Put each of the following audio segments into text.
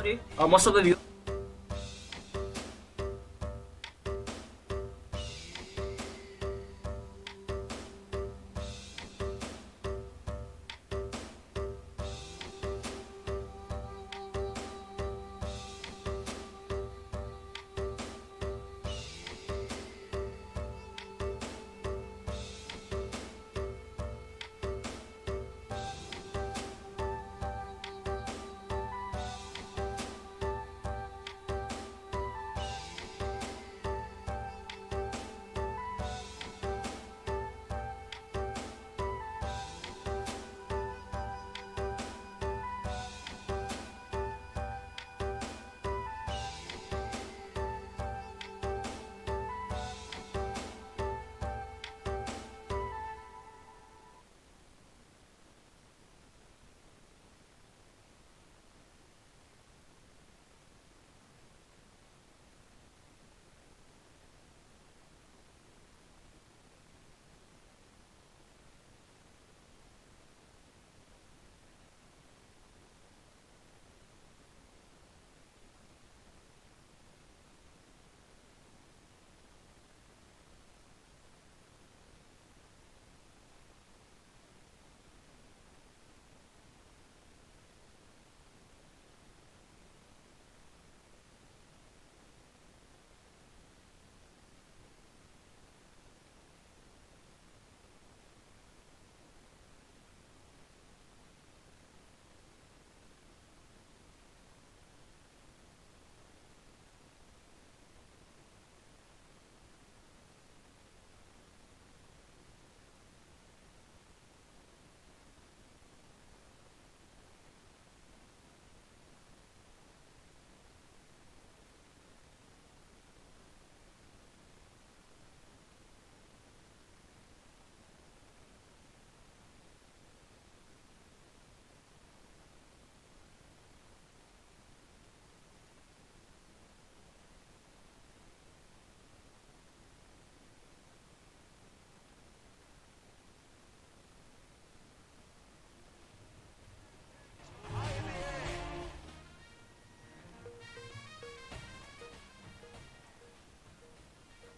Sorry, most of the view.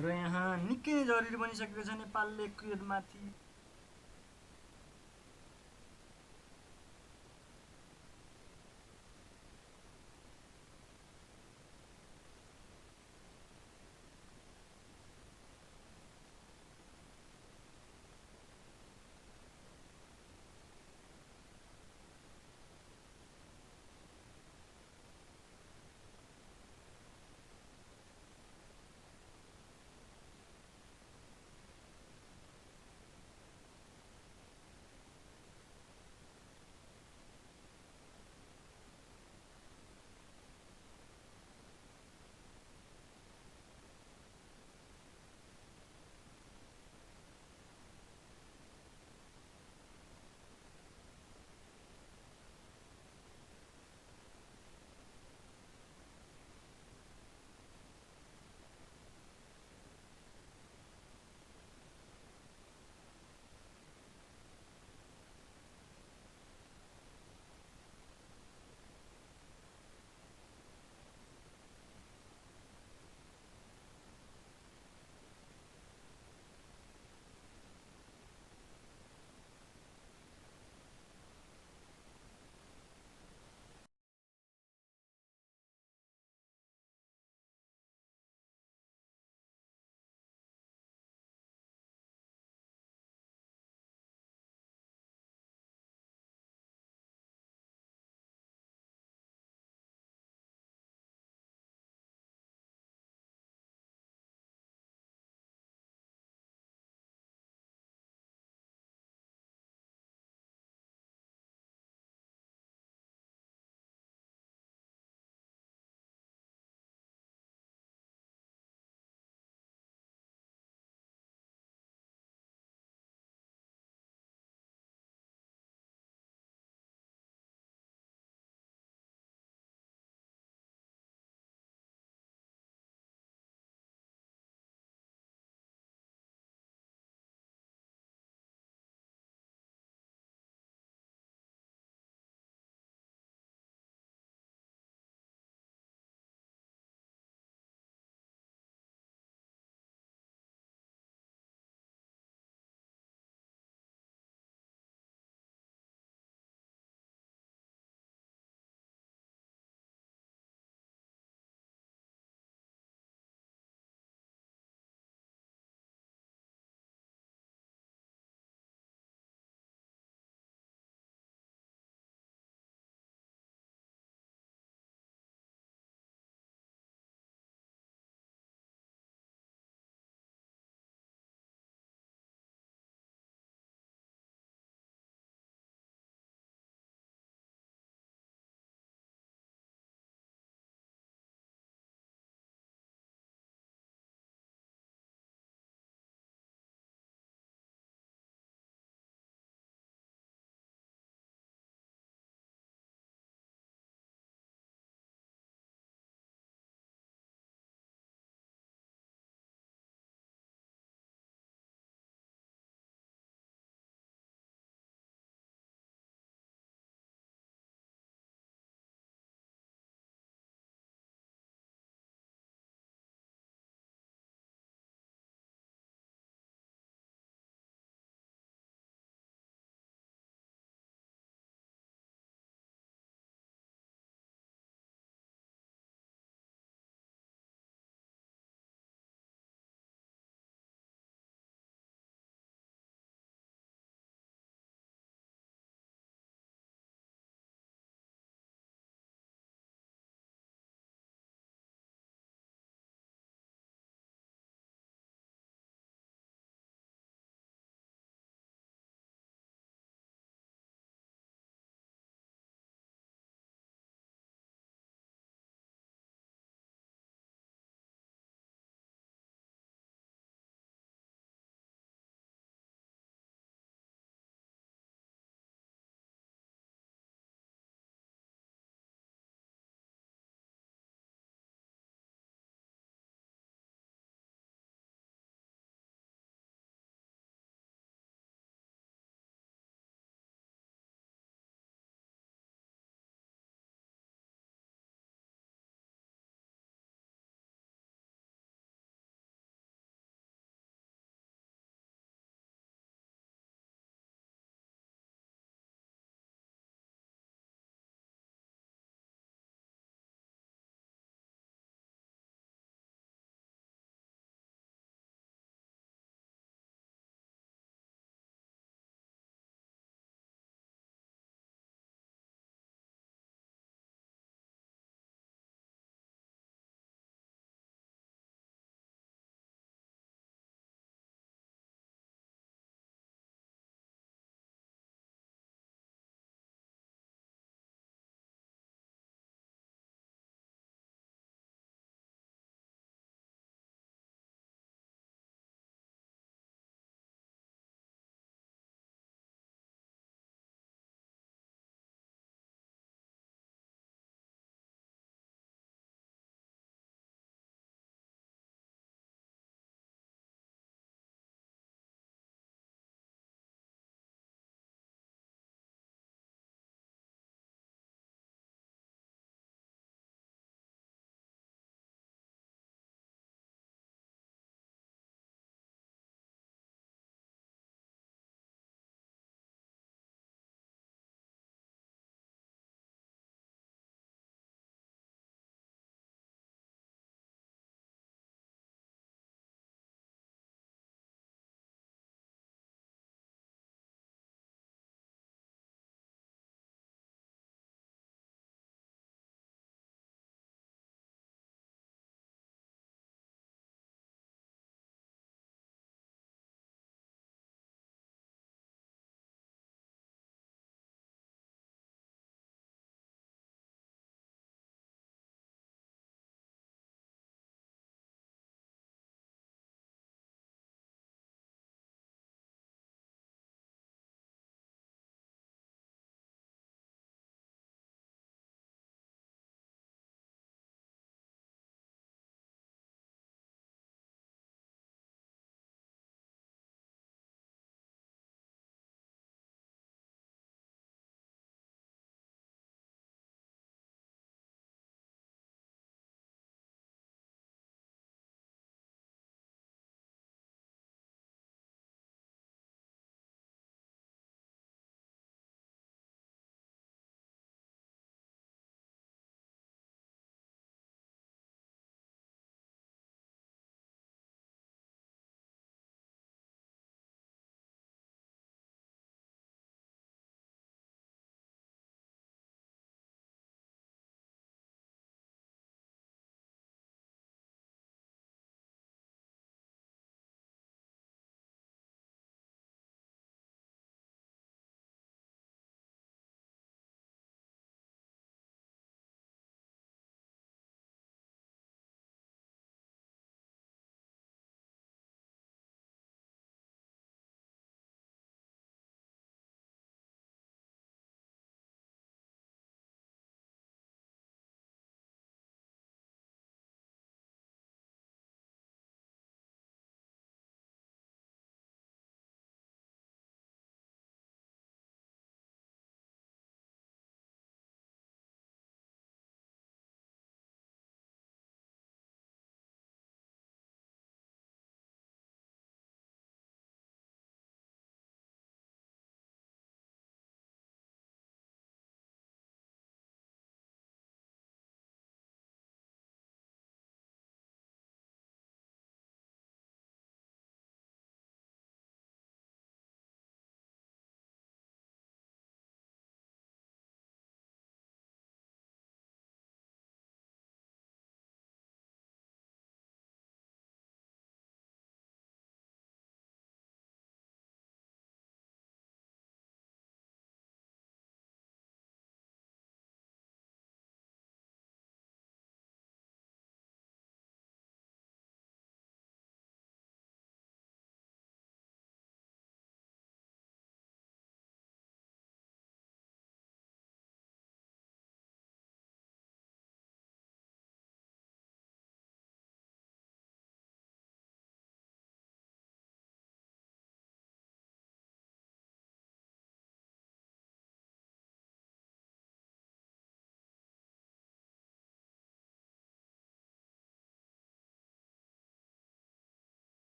र यहाँ निकै नै जरुरी बनिसकेको छ नेपालले कुवेतमाथि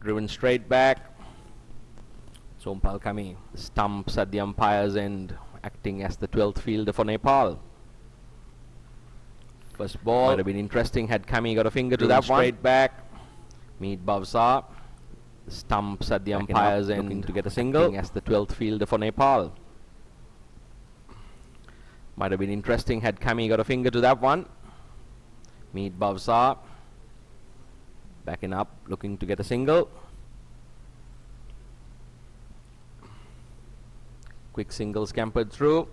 driven straight back. Sompal Kami stumps at the umpire's end, acting as the 12th fielder for Nepal. First ball might have been interesting had Kami got a finger to that one. Straight back. Meet Bavsa stumps at the umpire's end, looking to get a single, acting as the 12th fielder for Nepal. Might have been interesting had Kami got a finger to that one. Meet Bavsa backing up, looking to get a single. Quick single scampered through.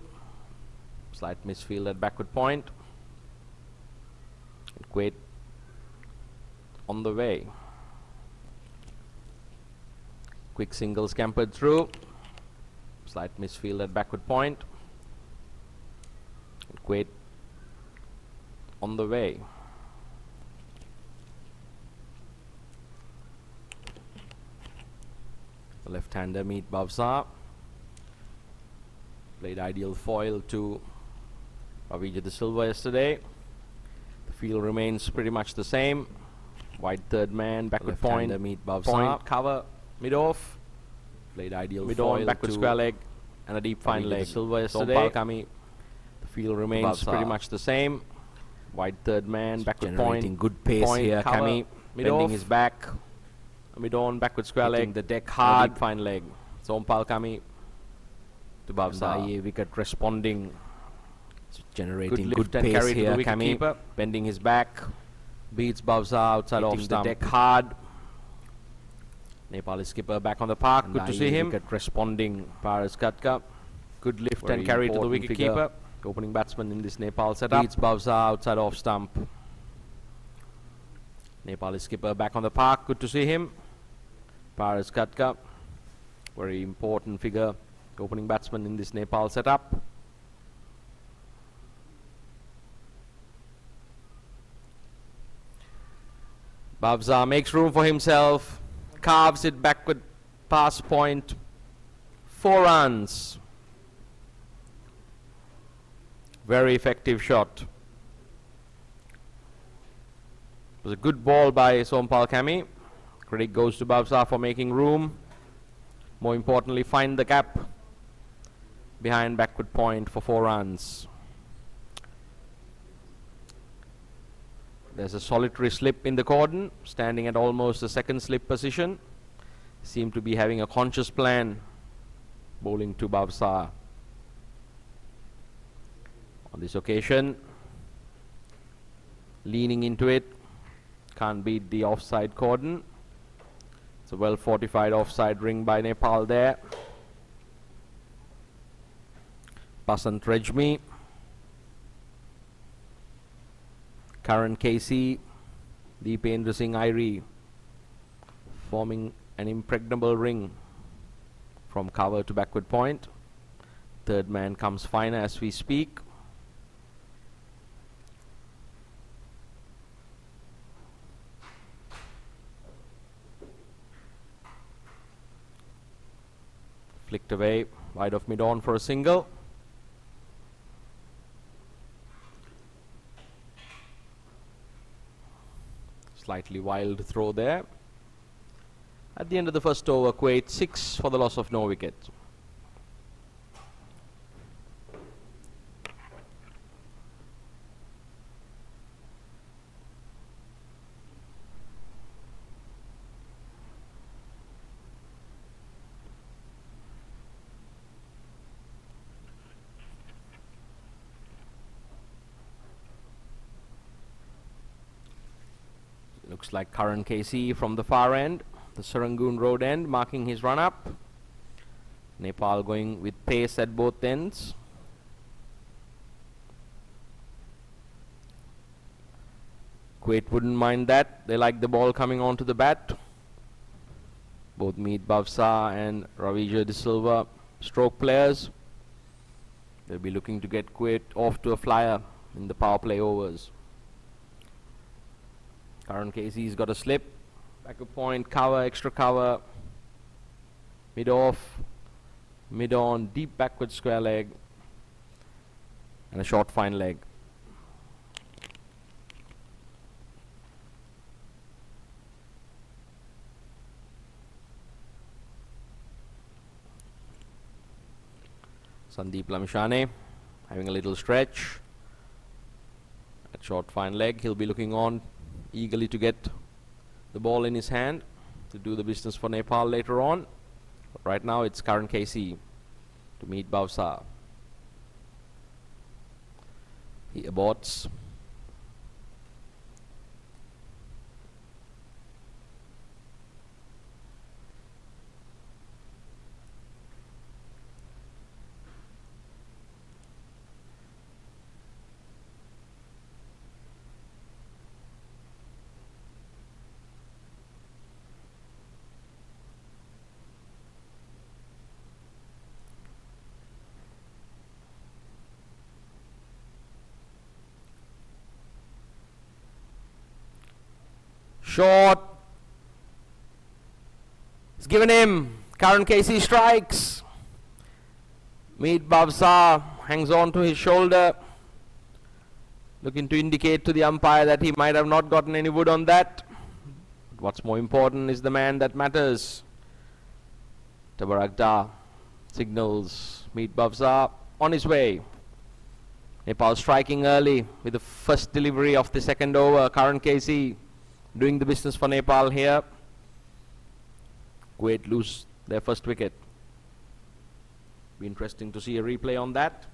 Slight misfield at backward point. Kuwait on the way. Quick single scampered through. Slight misfield at backward point. Kuwait on the way. The left-hander Meet Bavsa played ideal foil to Ravija De Silva yesterday. The field remains pretty much the same. Wide third man, backward point, Meet Bavsa. Point, cover, mid-off. Played ideal mid-on, backward square leg, and a deep fine leg. De Silva yesterday. Kami. The field remains pretty much the same. Wide third man, backward point. Good pace here, Kami. Bending his back. Mid-on, backward square leg. The deck hard, fine leg. Sompal Kami to Bavsa. Wicket responding. Generating good pace carry here, to the Kami. Bending his back. Beats Bavsa outside off stump. The deck hard. Nepali skipper back on the park. Good to see him. Wicket responding. Paras Katka. Good lift and carry to the wicket keeper. Opening batsman in this Nepal setup. Beats Bavsa outside off stump. Nepali skipper back on the park. Good to see him. Paras Katka. Very important figure. Opening batsman in this Nepal setup. Bavsa makes room for himself. Carves it backward pass point. 4 runs. Very effective shot. It was a good ball by Sompal Kami. Credit goes to Bavsa for making room. More importantly, find the gap behind backward point for 4 runs. There's a solitary slip in the cordon, standing at almost the second slip position. Seem to be having a conscious plan, bowling to Bavsa. On this occasion, leaning into it, can't beat the offside cordon. It's a well fortified offside ring by Nepal there. Basant Rejmi, Karan Casey, Deependra Singh Airi, forming an impregnable ring from cover to backward point. Third man comes finer as we speak. Flicked away, wide of mid-on for a single. Slightly wild throw there. At the end of the first over, Kuwait 6 for the loss of no wicket. Looks like Karan Casey from the far end, the Serangoon Road end, marking his run up. Nepal going with pace at both ends. Kuwait wouldn't mind that. They like the ball coming onto the bat. Both Meet Bavsa and Ravija De Silva, stroke players. They'll be looking to get Kuwait off to a flyer in the power play overs. Karan Casey's got a slip. Back a point, cover, extra cover. Mid-off, mid-on, deep backward square leg. And a short fine leg. Sandeep Lamishane having a little stretch. At short fine leg, he'll be looking on eagerly to get the ball in his hand to do the business for Nepal later on. But right now it's Karan Casey to meet Bavsa. He aborts. Short. It's given him. Karan Casey strikes. Meet Bavsa hangs on to his shoulder, looking to indicate to the umpire that he might have not gotten any wood on that. But what's more important is the man that matters. Tabaragda signals Meet Bavsa on his way. Nepal striking early with the first delivery of the second over. Karan Casey doing the business for Nepal here. Kuwait lose their first wicket. Be interesting to see a replay on that.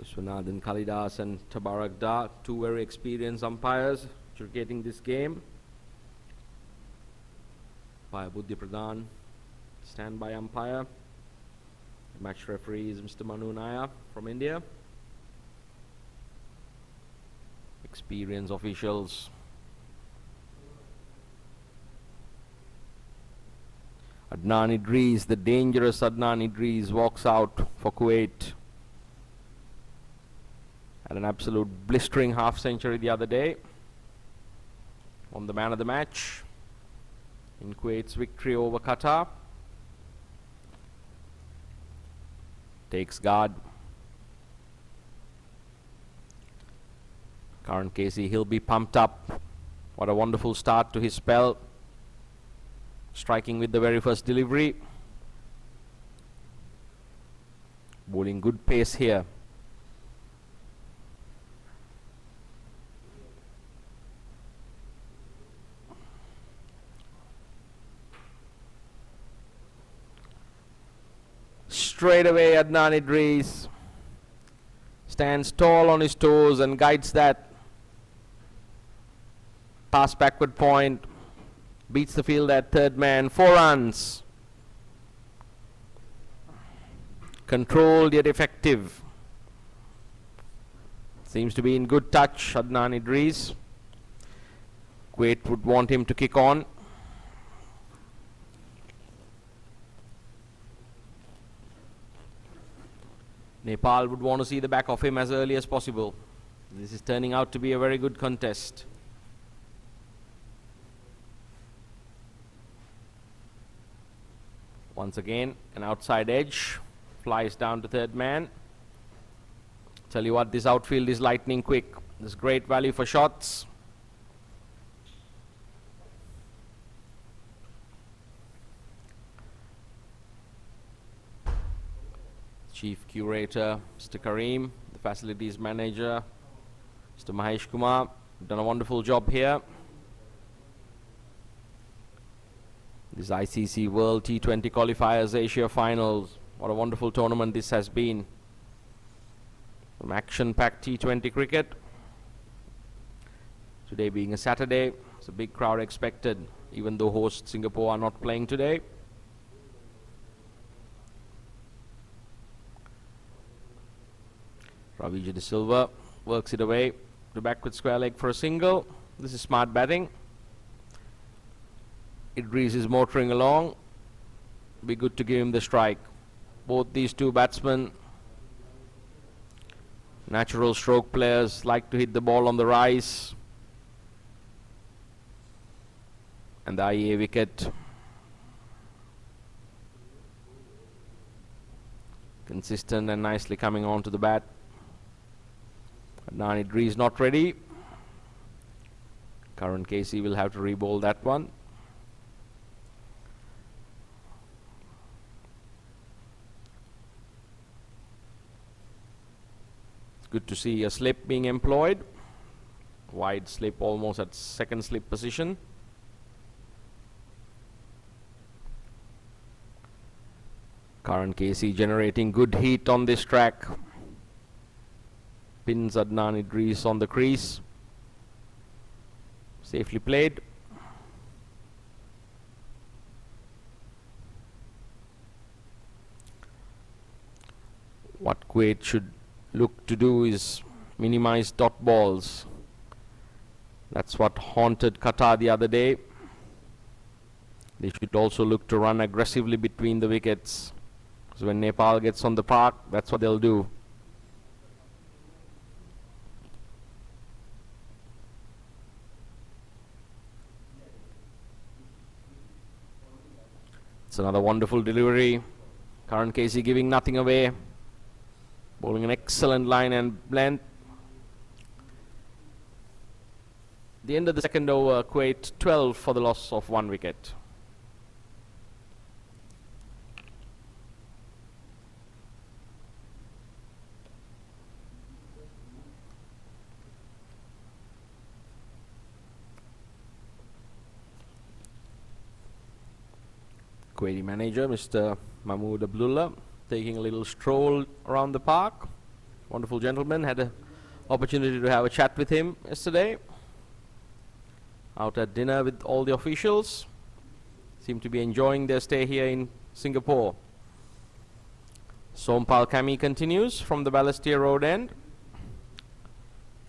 Vishwanathan Kalidas and Tabaragda, two very experienced umpires adjudicating this game. Umpire Buddhi Pradhan, standby umpire. The match referee is Mr. Manu Naya from India. Experienced officials. Adnan Idris, the dangerous Adnan Idris, walks out for Kuwait. Had an absolute blistering half century the other day. On the man of the match in Kuwait's victory over Qatar. Takes guard. Karan Casey, he'll be pumped up. What a wonderful start to his spell. Striking with the very first delivery. Bowling good pace here. Straight away Adnan Idris stands tall on his toes and guides that pass backward point. Beats the field at third man. 4 runs. Controlled yet effective. Seems to be in good touch, Adnan Idris. Kuwait would want him to kick on. Nepal would want to see the back of him as early as possible. This is turning out to be a very good contest. Once again, an outside edge. Flies down to third man. Tell you what, this outfield is lightning quick. There's great value for shots. Chief Curator, Mr. Kareem, the Facilities Manager, Mr. Mahesh Kumar, done a wonderful job here. This ICC World T20 Qualifiers Asia Finals. What a wonderful tournament this has been. Some action-packed T20 cricket. Today being a Saturday, it's a big crowd expected, even though host Singapore are not playing today. Ravi De Silva works it away to backward square leg for a single. This is smart batting. Idris is motoring along. Be good to give him the strike. Both these two batsmen, natural stroke players, like to hit the ball on the rise. And the IEA wicket Consistent and nicely coming on to the bat. Adnan Idris not ready. Karan Casey will have to re-bowl that one. Good to see a slip being employed. Wide slip, almost at second slip position. Karan Casey generating good heat on this track. Pins Adnan Idris on the crease. Safely played. What Kuwait should look to do is minimize dot balls. That's what haunted Qatar the other day. They should also look to run aggressively between the wickets. So when Nepal gets on the park, that's what they'll do. It's another wonderful delivery. Karan Casey giving nothing away. Bowling an excellent line and length. The end of the second over, Kuwait 12 for the loss of 1 wicket. Kuwaiti manager Mr. Mahmood Abdullah taking a little stroll around the park. Wonderful gentleman. Had an opportunity to have a chat with him yesterday. Out at dinner with all the officials. Seem to be enjoying their stay here in Singapore. Sompal Kami continues from the Balestier Road end.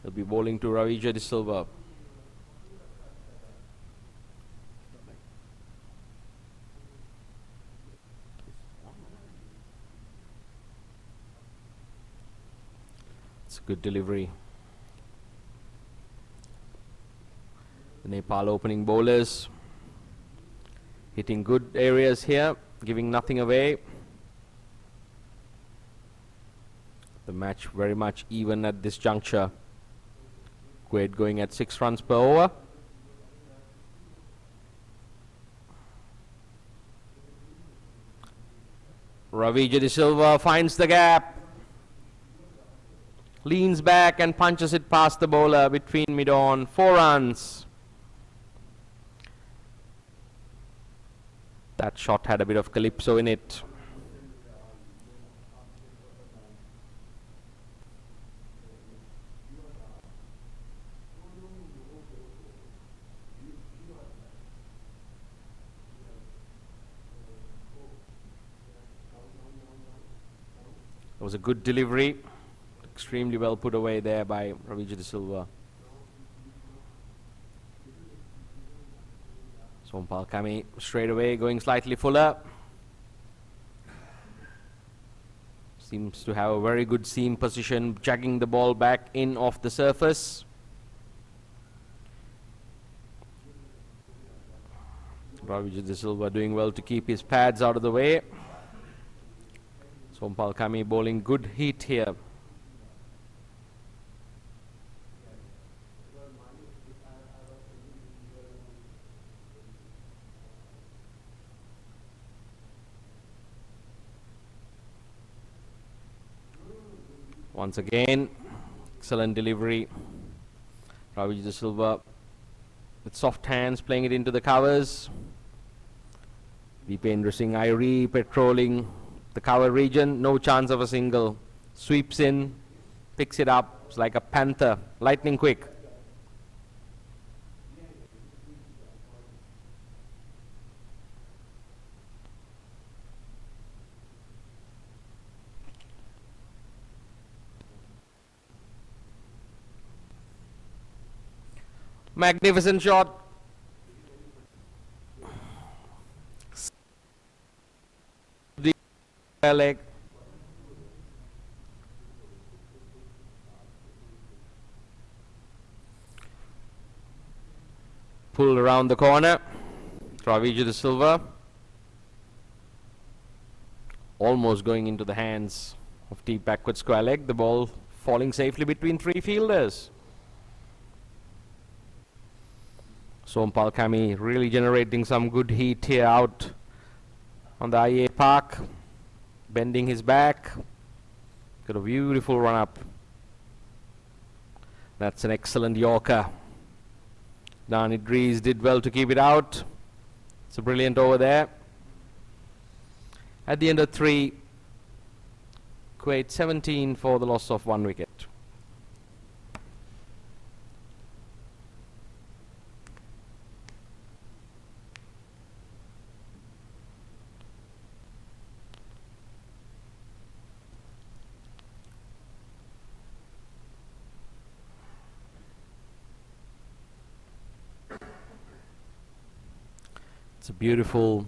He'll be bowling to Ravija De Silva. It's a good delivery. The Nepal opening bowlers hitting good areas here, giving nothing away. The match very much even at this juncture. Kuwait going at 6 runs per over. Ravija De Silva finds the gap. Leans back and punches it past the bowler between mid-on. 4 runs. That shot had a bit of calypso in it. It was a good delivery. Extremely well put away there by Ravija De Silva. Sompal Kami straight away going slightly fuller. Seems to have a very good seam position, jagging the ball back in off the surface. Ravija De Silva doing well to keep his pads out of the way. Sompal Kami bowling good heat here. Once again, excellent delivery. Ravija De Silva with soft hands playing it into the covers. Dipendra Singh Airi patrolling the cover region. No chance of a single. Sweeps in, picks it up. It's like a panther, lightning quick. Magnificent shot. The leg. Pulled around the corner. Ravija De Silva. almost going into the hands of deep backward square leg. The ball falling safely between three fielders. Sompal Kami really generating some good heat here out on the IA Park. Bending his back. Got a beautiful run up. That's an excellent Yorker. Dan Idris did well to keep it out. It's a brilliant over there. At the end of 3, Kuwait 17 for the loss of 1 wicket. It's a beautiful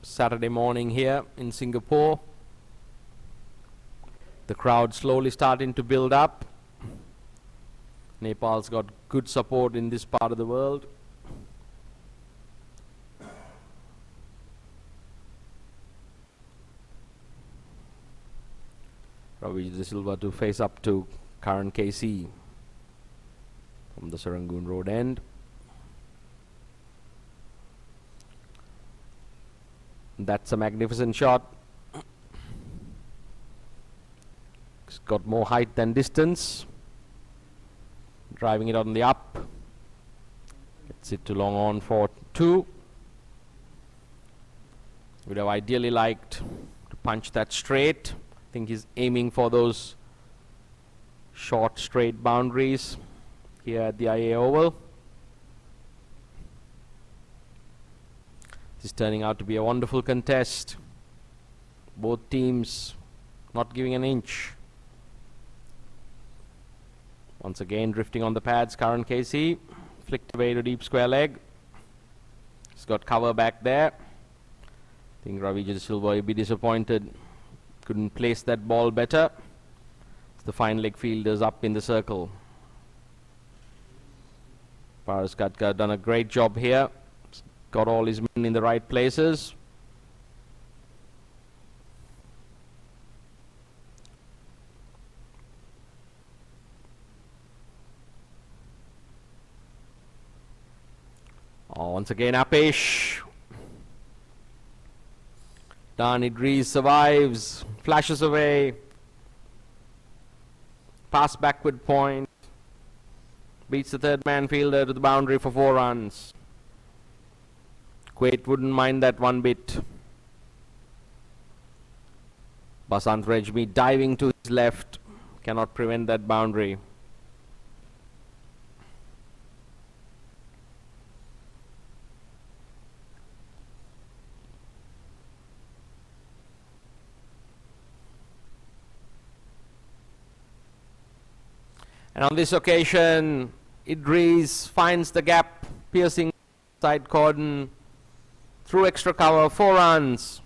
Saturday morning here in Singapore. The crowd slowly starting to build up. Nepal's got good support in this part of the world. Ravi De Silva to face up to Karan KC from the Serangoon Road end. That's a magnificent shot. It's got more height than distance. Driving it on the up. Gets it to long on for 2. Would have ideally liked to punch that straight. I think he's aiming for those short straight boundaries here at the IA Oval. This is turning out to be a wonderful contest. Both teams not giving an inch. Once again drifting on the pads, Karan KC flicked away to deep square leg. He's got cover back there. I think Ravi De Silva will be disappointed. Couldn't place that ball better. The fine leg fielders up in the circle. Paras Katka done a great job here. Got all his men in the right places. Once again Apesh. Dan Idris survives. Flashes away. Pass backward point. Beats the third man fielder to the boundary for 4 runs. Kuwait wouldn't mind that one bit. Basant Rejmi diving to his left. Cannot prevent that boundary. And on this occasion, Idris finds the gap, piercing side cordon. Through extra cover, 4 runs.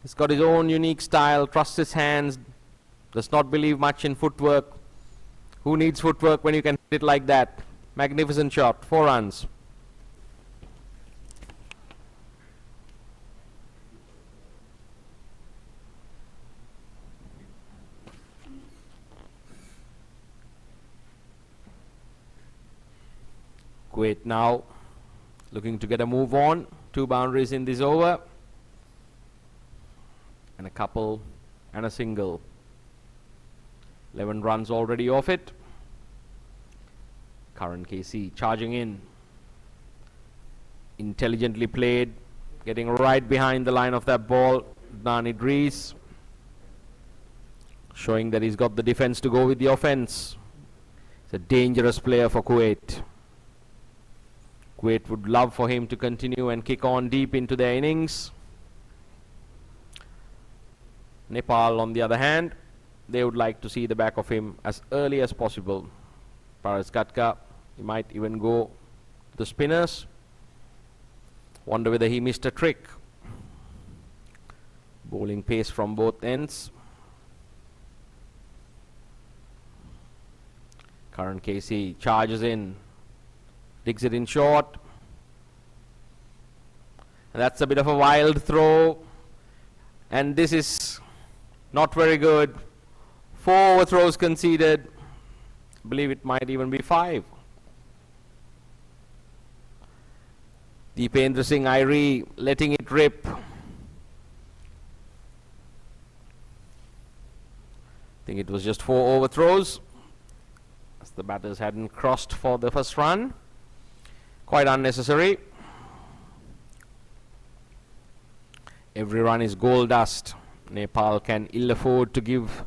He's got his own unique style, trusts his hands, does not believe much in footwork. Who needs footwork when you can hit it like that? Magnificent shot, 4 runs. Kuwait now looking to get a move on. 2 boundaries in this over. And a couple and a single. 11 runs already off it. Karan KC charging in. Intelligently played. Getting right behind the line of that ball. Dan Idris. Showing that he's got the defense to go with the offense. He's a dangerous player for Kuwait. Kuwait would love for him to continue and kick on deep into their innings. Nepal, on the other hand, they would like to see the back of him as early as possible. Paras Katka, he might even go to the spinners. Wonder whether he missed a trick. Bowling pace from both ends. Karan KC charges in. Digs it in short. And that's a bit of a wild throw. And this is not very good. 4 overthrows conceded. I believe it might even be 5. Deependra Singh Irie letting it rip. I think it was just 4 overthrows, as the batters hadn't crossed for the first run. Quite unnecessary. Every run is gold dust. Nepal can ill afford to give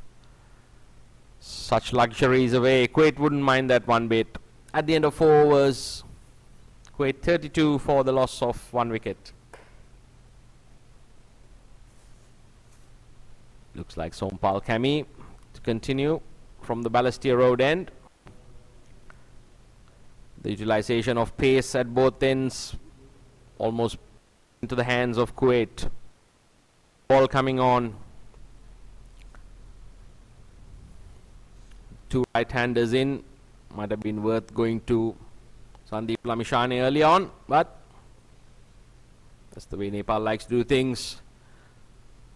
such luxuries away. Kuwait wouldn't mind that one bit. At the end of 4 overs, Kuwait 32 for the loss of 1 wicket. Looks like Sompal Kami to continue from the Balestier Road end. The utilization of pace at both ends almost into the hands of Kuwait. Ball coming on. 2 right-handers in. Might have been worth going to Sandeep Lamishane early on, but that's the way Nepal likes to do things.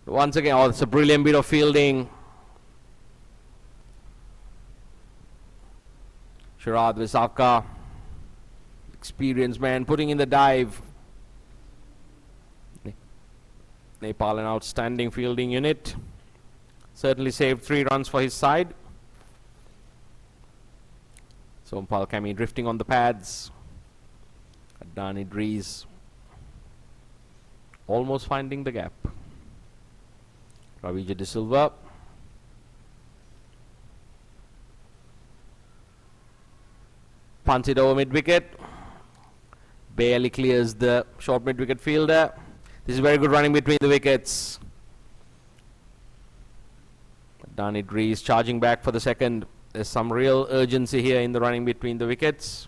Once again, oh, it's a brilliant bit of fielding. Sharad Visavka, experienced man, putting in the dive. Nepal an outstanding fielding unit. Certainly saved 3 runs for his side. Sompal Kami drifting on the pads. Adnan Idris almost finding the gap. Ravija De Silva. Punts it over mid-wicket. Barely clears the short mid-wicket fielder. This is very good running between the wickets. Adnan Idris charging back for the second. There's some real urgency here in the running between the wickets.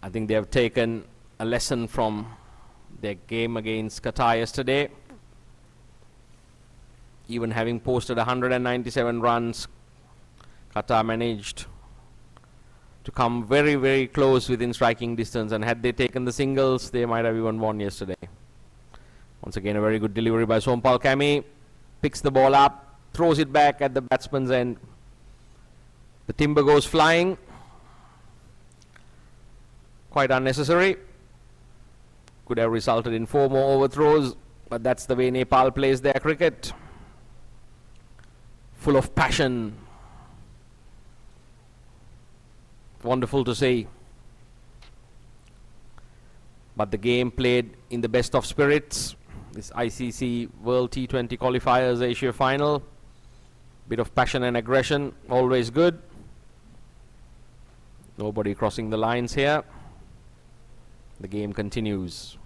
I think they have taken a lesson from their game against Qatar yesterday. Even having posted 197 runs, Qatar managed to come very, very close within striking distance, and had they taken the singles, they might have even won yesterday. Once again, a very good delivery by Sompal Kami. Picks the ball up, throws it back at the batsman's end. The timber goes flying. Quite unnecessary. Could have resulted in 4 more overthrows, but that's the way Nepal plays their cricket. Full of passion. Wonderful to see. But the game played in the best of spirits. This ICC World T20 qualifiers Asia final. Bit of passion and aggression, always good. Nobody crossing the lines here. The game continues.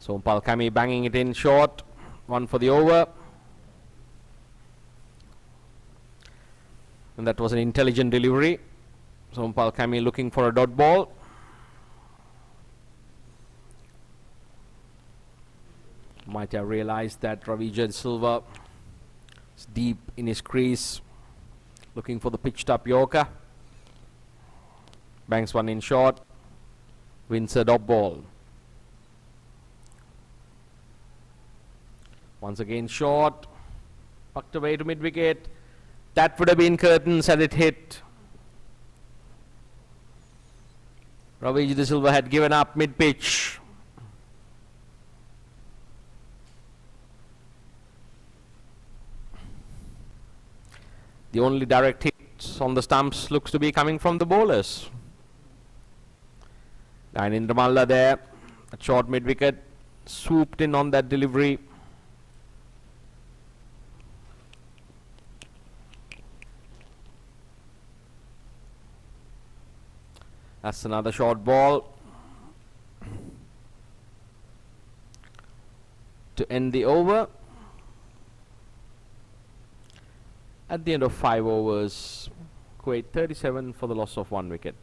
Sompal Kami banging it in short. 1 for the over. And that was an intelligent delivery. Sompal Kami looking for a dot ball. Might have realized that Ravija De Silva is deep in his crease, looking for the pitched up Yorker. Banks one in short. Wins a dot ball. Once again short. Pucked away to mid wicket. That would have been curtains had it hit. Ravija De Silva had given up mid pitch. The only direct hits on the stumps looks to be coming from the bowlers. Indra Malla there at short mid wicket, swooped in on that delivery. That's another short ball to end the over. At the end of 5 overs, Kuwait 37 for the loss of 1 wicket.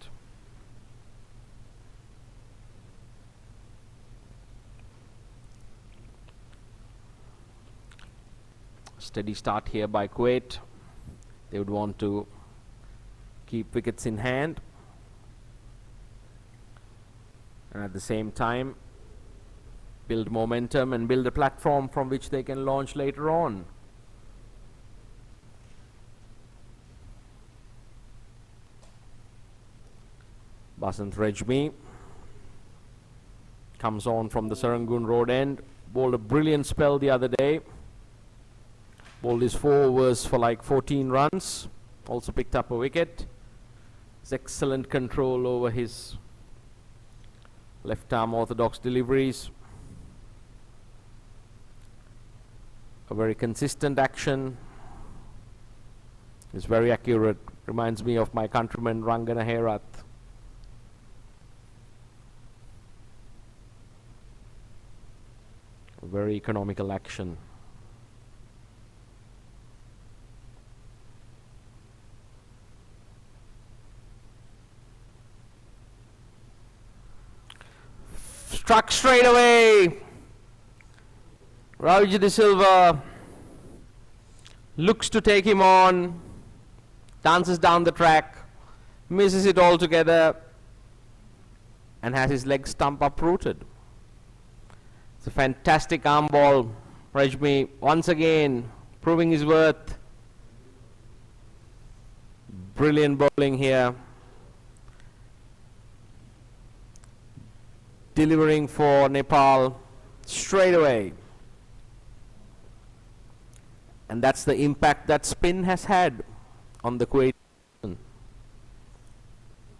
Steady start here by Kuwait. They would want to keep wickets in hand. and at the same time build momentum and build a platform from which they can launch later on. Basant Rejmi comes on from the Serangoon Road end, bowled a brilliant spell the other day, bowled his 4 overs for like 14 runs, also picked up a wicket. His excellent control over his left arm orthodox deliveries, a very consistent action, is very accurate, reminds me of my countryman Rangana Herath. Very economical action. Struck straight away. Ravi De Silva looks to take him on, dances down the track, misses it altogether, and has his leg stump uprooted. It's a fantastic arm ball. Rejmi once again proving his worth. Brilliant bowling here. Delivering for Nepal straight away. And that's the impact that spin has had on the Kuwait.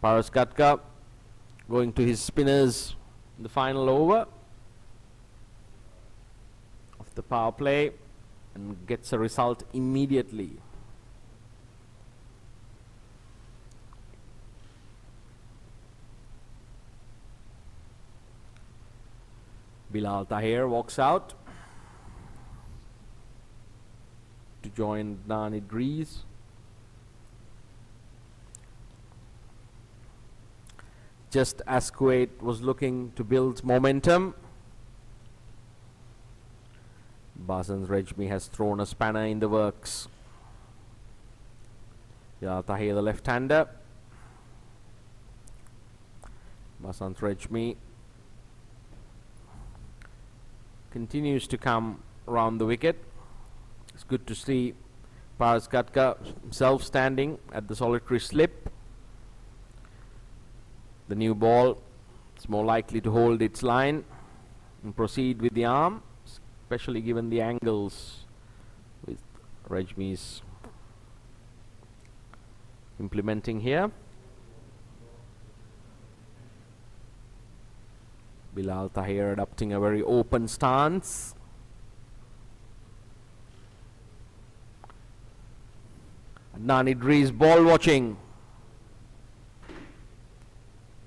Paras Katka going to his spinners in the final over of the power play and gets a result immediately. Bilal Tahir walks out to join Adnan Idris. Just as Kuwait was looking to build momentum, Basant Rejmi has thrown a spanner in the works. Bilal Tahir, the left-hander. Basant Rejmi continues to come around the wicket. It's good to see Paras Katka himself standing at the solitary slip. The new ball is more likely to hold its line and proceed with the arm, especially given the angles with Rejmi's implementing here. Bilal Tahir adopting a very open stance. Adnan Idris ball watching.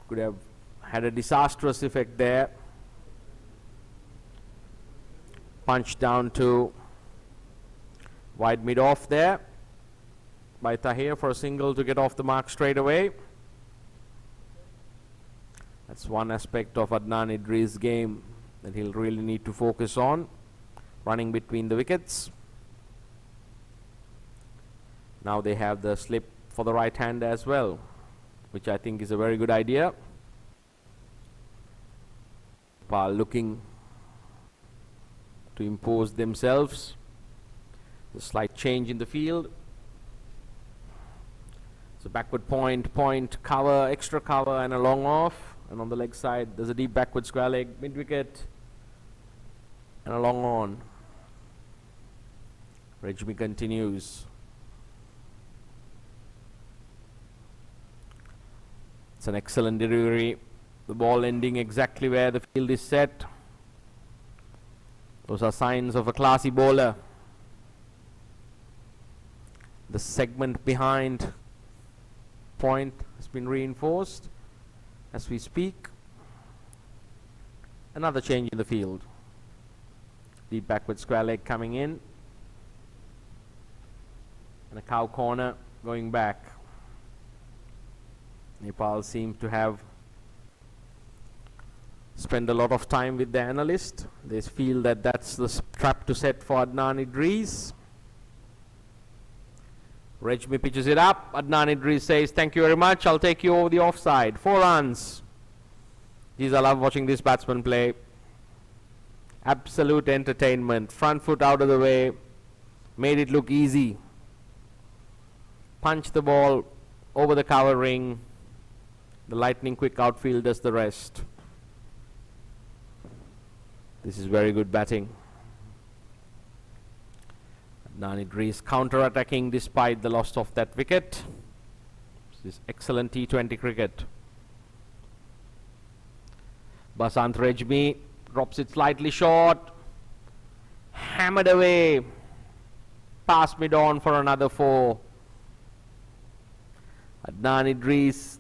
Could have had a disastrous effect there. Punch down to wide mid off there by Tahir for a single to get off the mark straight away. That's one aspect of Adnan Idris' game that he'll really need to focus on, running between the wickets. Now they have the slip for the right hand as well, which I think is a very good idea. Nepal looking to impose themselves. A slight change in the field. So backward point, cover, extra cover and a long off. And on the leg side there's a deep backward square leg, mid wicket and a long on. Rejmi continues. It's an excellent delivery. The ball ending exactly where the field is set. Those are signs of a classy bowler. The segment behind point has been reinforced as we speak. Another change in the field. Deep backward square leg coming in. And a cow corner going back. Nepal seem to have spent a lot of time with the analyst. They feel that that's the trap to set for Adnan Idris. Rejmi pitches it up. Adnan Idris says, "Thank you very much. I'll take you over the offside." 4 runs. Geez, I love watching this batsman play. Absolute entertainment. Front foot out of the way. Made it look easy. Punched the ball over the cover ring. The lightning quick outfield does the rest. This is very good batting. Adnan Idris counter-attacking despite the loss of that wicket. This is excellent T20 cricket. Basant Rejmi drops it slightly short. Hammered away. Past mid-on for another 4. Adnan Idris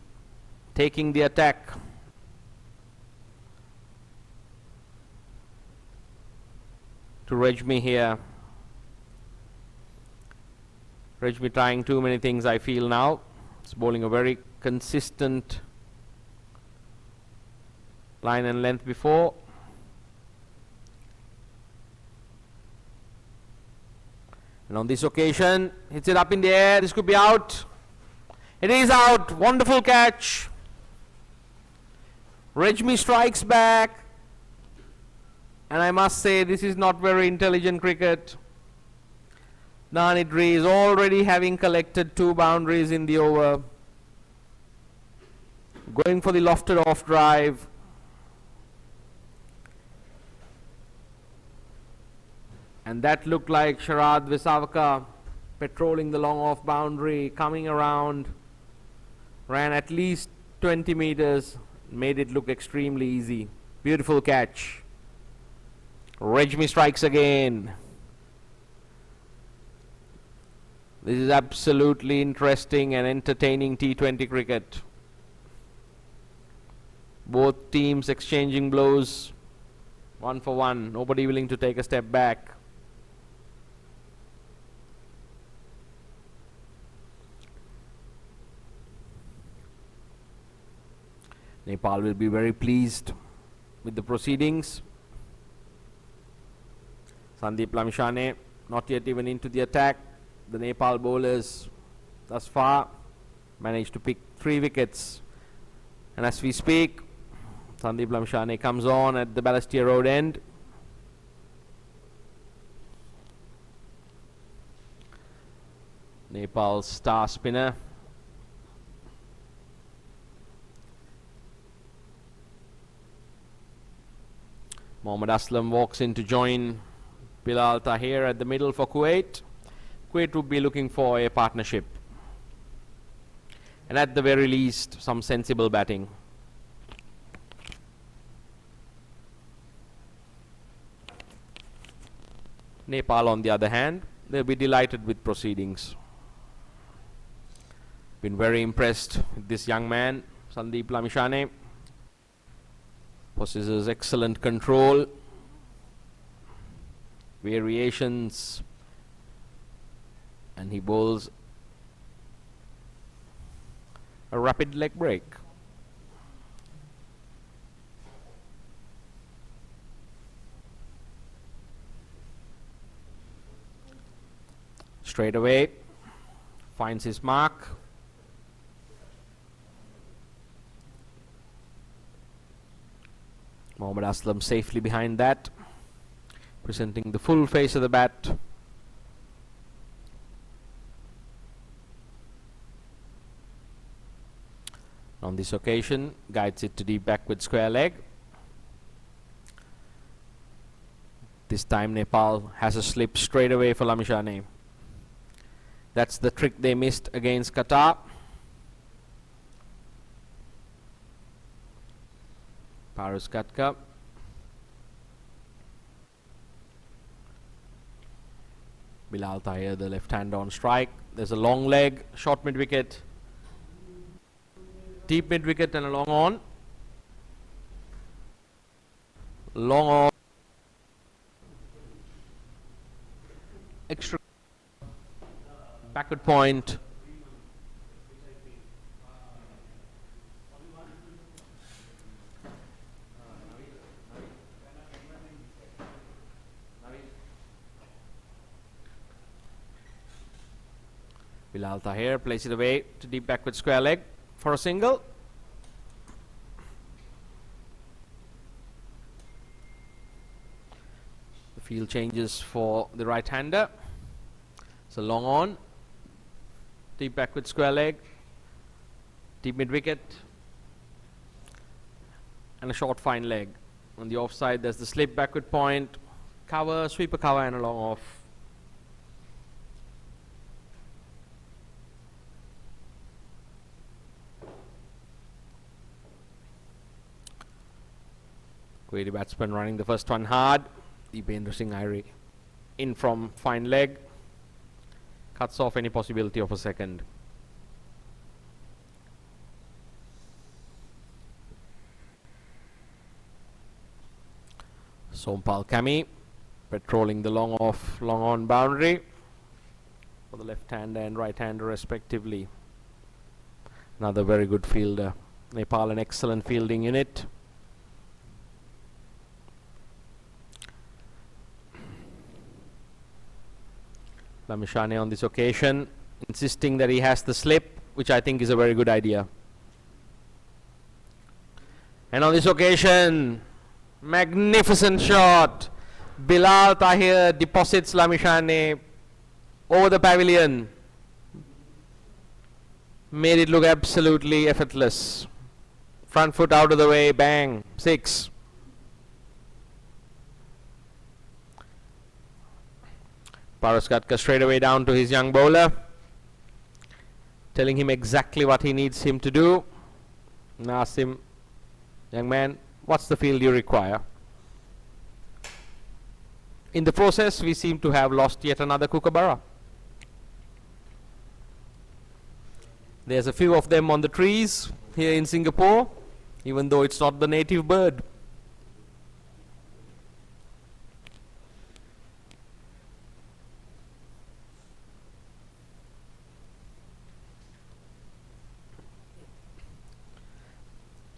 taking the attack. To Rejmi here. Rejmi trying too many things, I feel now. It's bowling a very consistent line and length before. And on this occasion, hits it up in the air. This could be out. It is out. Wonderful catch. Rejmi strikes back. And I must say, this is not very intelligent cricket. Adnan Idris already having collected 2 boundaries in the over. Going for the lofted off drive. And that looked like Sharad Visavaka patrolling the long off boundary, coming around, ran at least 20 meters, made it look extremely easy. Beautiful catch. Rejmi strikes again. This is absolutely interesting and entertaining T20 cricket. Both teams exchanging blows, 1 for 1. Nobody willing to take a step back. Nepal will be very pleased with the proceedings. Sandeep Lamishane not yet even into the attack. The Nepal bowlers thus far managed to pick 3 wickets. And as we speak, Sandeep Lamishane comes on at the Balestier Road end. Nepal's star spinner. Mohammad Aslam walks in to join Bilal Tahir at the middle for Kuwait. Kuwait would be looking for a partnership. And at the very least, some sensible batting. Nepal, on the other hand, they'll be delighted with proceedings. Been very impressed with this young man, Sandeep Lamishane. Possesses excellent control, variations, and he bowls a rapid leg break. Straight away, finds his mark. Mohammad Aslam safely behind that, presenting the full face of the bat. On this occasion, guides it to deep back with square leg. This time Nepal has a slip straight away for Lamishane. That's the trick they missed against Qatar. Paris Katka. Bilal Tahir, the left hand on strike. There's a long leg, short mid wicket, deep mid wicket, and a long on. Long on. Extra backward point. Bilal Tahir plays it away to deep backward square leg for a single. Field changes for the right-hander. So long on, deep backward square leg, deep mid-wicket, and a short fine leg. On the offside, there's the slip backward point, cover, sweeper cover, and a long off. Kuwaiti batsman running the first one hard. Deependra Singh Airi in from fine leg. Cuts off any possibility of a second. Sompal Kami patrolling the long off, long on boundary for the left-hander and right-hander respectively. Another very good fielder. Nepal an excellent fielding unit. Lamishane on this occasion insisting that he has the slip, which I think is a very good idea. And on this occasion, magnificent shot. Bilal Tahir deposits Lamishane over the pavilion. Made it look absolutely effortless. Front foot out of the way, bang, 6. Paras Katka straight away down to his young bowler, telling him exactly what he needs him to do. And asked him, young man, what's the field you require? In the process, we seem to have lost yet another kookaburra. There's a few of them on the trees here in Singapore, even though it's not the native bird.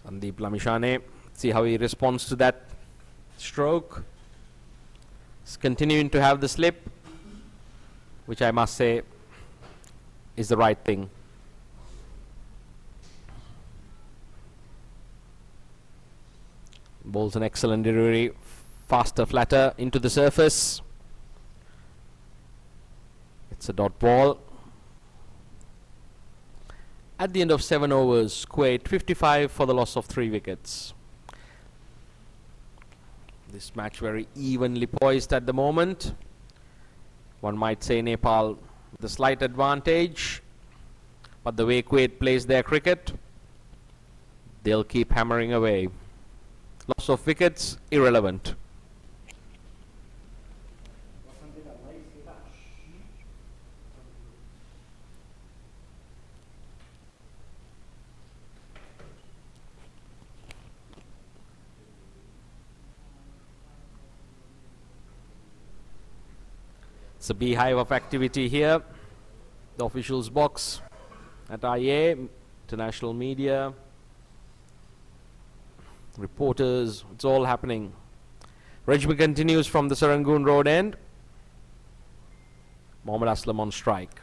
Sandeep Lamishane, see how he responds to that stroke. He's continuing to have the slip, which I must say is the right thing. Bowls an excellent delivery, faster, flatter into the surface. It's a dot ball. At the end of 7 overs, Kuwait 55 for the loss of 3 wickets. This match very evenly poised at the moment. One might say Nepal with a slight advantage, but the way Kuwait plays their cricket, they'll keep hammering away. Loss of wickets, irrelevant. It's a beehive of activity here. The officials' box at IA, international media, reporters, it's all happening. Rejmi continues from the Serangoon Road end. Mohammad Aslam on strike.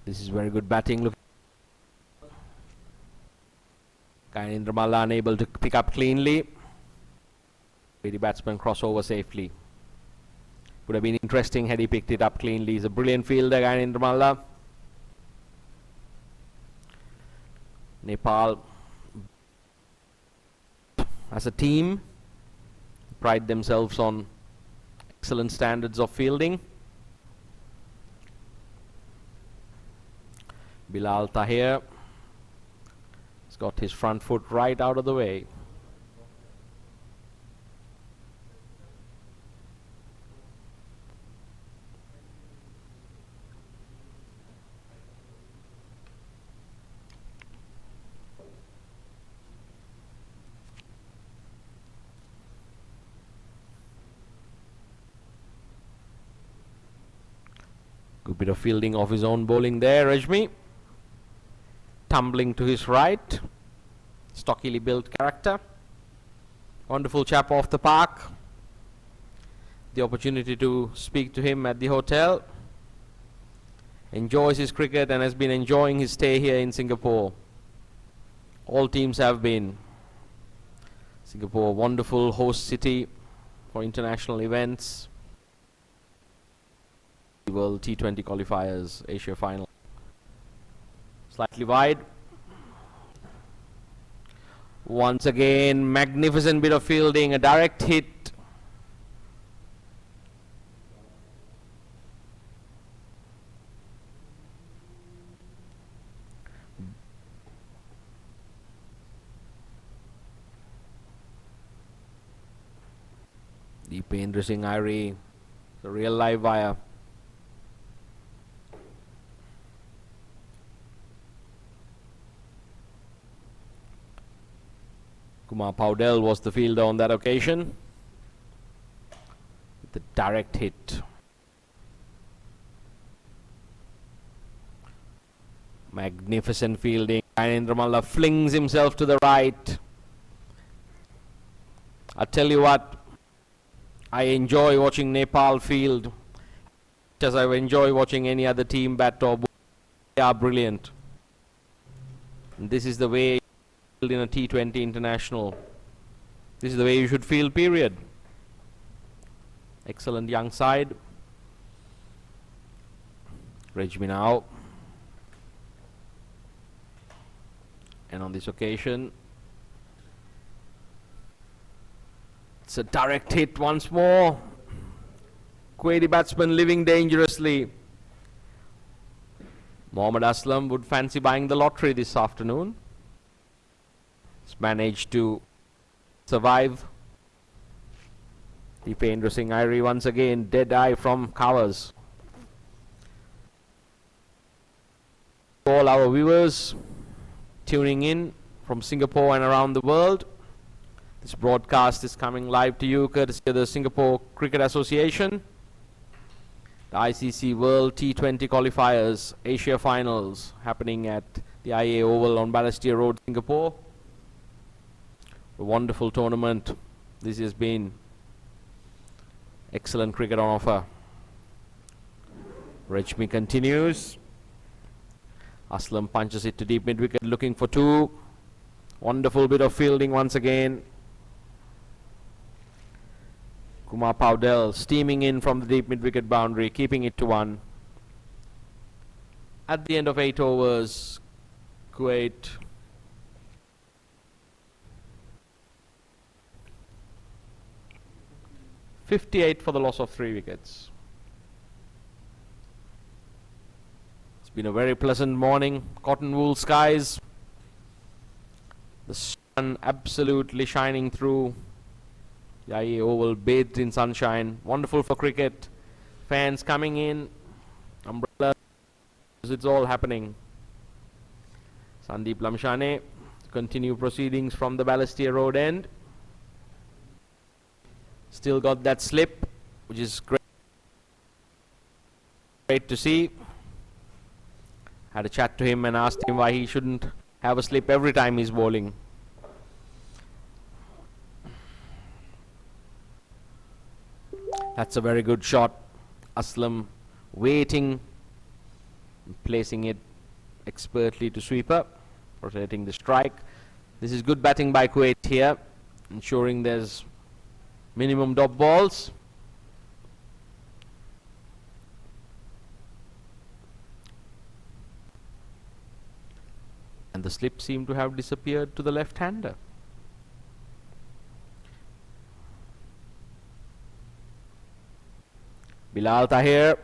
This is very good batting. Look, Kainendra Malla unable to pick up cleanly. The batsman cross over safely. Would have been interesting had he picked it up cleanly. He's a brilliant fielder, Kainendra Malla. Nepal, as a team, pride themselves on excellent standards of fielding. Bilal Tahir has got his front foot right out of the way. Good bit of fielding of his own bowling there, Rejmi. Tumbling to his right. Stockily built character. Wonderful chap off the park. the opportunity to speak to him at the hotel. Enjoys his cricket and has been enjoying his stay here in Singapore. All teams have been. Singapore, a wonderful host city for international events. World T20 qualifiers, Asia final. Slightly wide. Once again, magnificent bit of fielding, a direct hit. Deependra Singh Irie, the real live wire. Kumar Paudel was the fielder on that occasion. The direct hit. Magnificent fielding. Gyanendra Malla flings himself to the right. I tell you what, I enjoy watching Nepal field as I enjoy watching any other team bat or ball. They are brilliant. And this is the way in a T20 international. This is the way you should feel, period. Excellent young side. Rejmi now. And on this occasion, it's a direct hit once more. Kuwaiti batsman living dangerously. Mohammad Aslam would fancy buying the lottery this afternoon. He's managed to survive. Deependra Singh Irie once again, dead eye from covers. All our viewers tuning in from Singapore and around the world. This broadcast is coming live to you courtesy of the Singapore Cricket Association. The ICC World T20 qualifiers, Asia finals happening at the IA Oval on Balestier Road, Singapore. A wonderful tournament. This has been excellent cricket on offer. Rejmi continues. Aslam punches it to deep mid wicket, looking for two. Wonderful bit of fielding once again. Kumar Paudel steaming in from the deep mid wicket boundary, keeping it to one. At the end of 8 overs, Kuwait .58 for the loss of 3 wickets. It's been a very pleasant morning. Cotton wool skies. The sun absolutely shining through. The IA Oval bathed in sunshine. Wonderful for cricket. Fans coming in. Umbrellas. It's all happening. Sandeep Lamshane continue proceedings from the Balestier Road end. Still got that slip, which is great to see. Had a chat to him and asked him why he shouldn't have a slip every time he's bowling. That's a very good shot. Aslam waiting, placing it expertly to sweeper, rotating the strike. This is good batting by Kuwait here, ensuring there's minimum dot balls. And the slip seemed to have disappeared to the left-hander. Bilal Tahir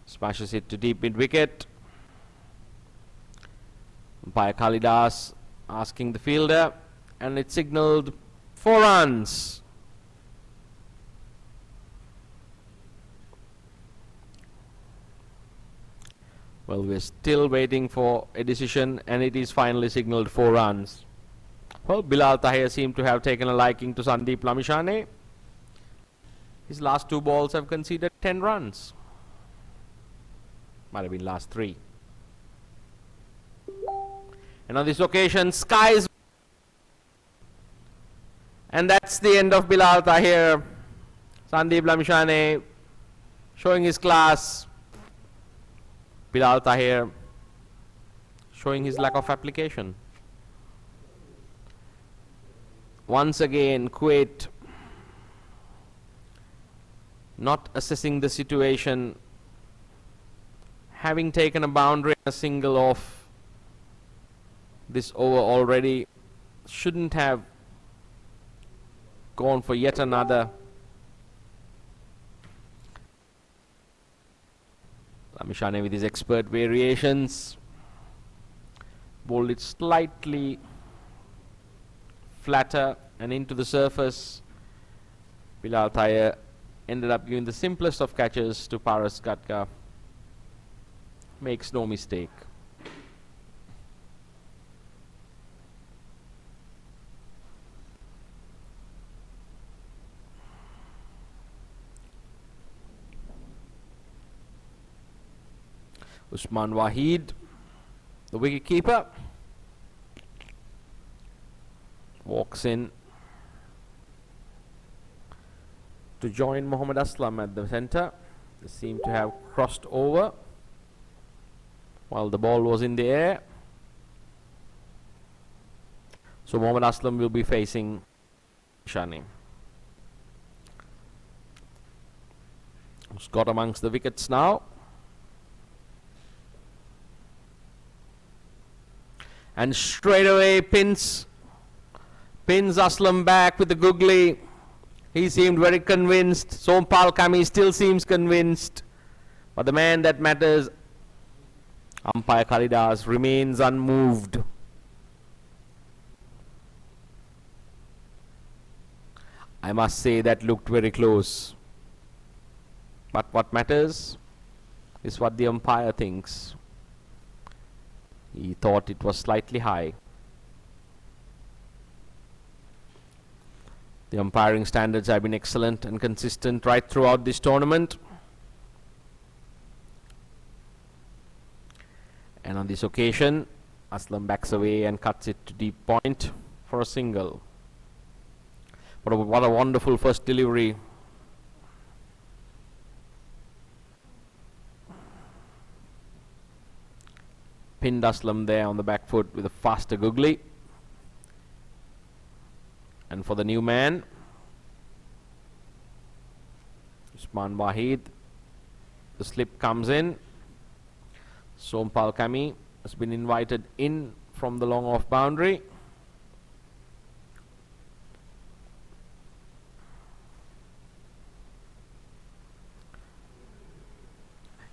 smashes it to deep mid-wicket. Umpire Kalidas asking the fielder, and it signalled 4 runs. Well, we're still waiting for a decision, and it is finally signalled 4 runs. Well, Bilal Tahir seemed to have taken a liking to Sandeep Lamishane. His last 2 balls have conceded 10 runs. Might have been last 3. And on this occasion, skies. And that's the end of Bilal Tahir. Sandeep Lamishane showing his class. Bilal Tahir showing his lack of application. Once again, Kuwait not assessing the situation, having taken a boundary and a single off this over already, shouldn't have gone for yet another. Lamishane with his expert variations bowled it slightly flatter and into the surface. Bilal Tahir ended up giving the simplest of catches to Paras Gatka. Makes no mistake. Usman Waheed, the wicket keeper, walks in to join Mohammad Aslam at the centre. They seem to have crossed over while the ball was in the air. So Mohammad Aslam will be facing Shani, who's got amongst the wickets now. And straight away pins Aslam back with the googly. He seemed very convinced. Sompal Kami still seems convinced. But the man that matters, umpire Kalidas, remains unmoved. I must say that looked very close. But what matters is what the umpire thinks. He thought it was slightly high. The umpiring standards have been excellent and consistent right throughout this tournament. And on this occasion, Aslam backs away and cuts it to deep point for a single. What a wonderful first delivery. Pinned Aslam there on the back foot with a faster googly. And for the new man, Usman Waheed, the slip comes in. Sompal Kami has been invited in from the long off boundary.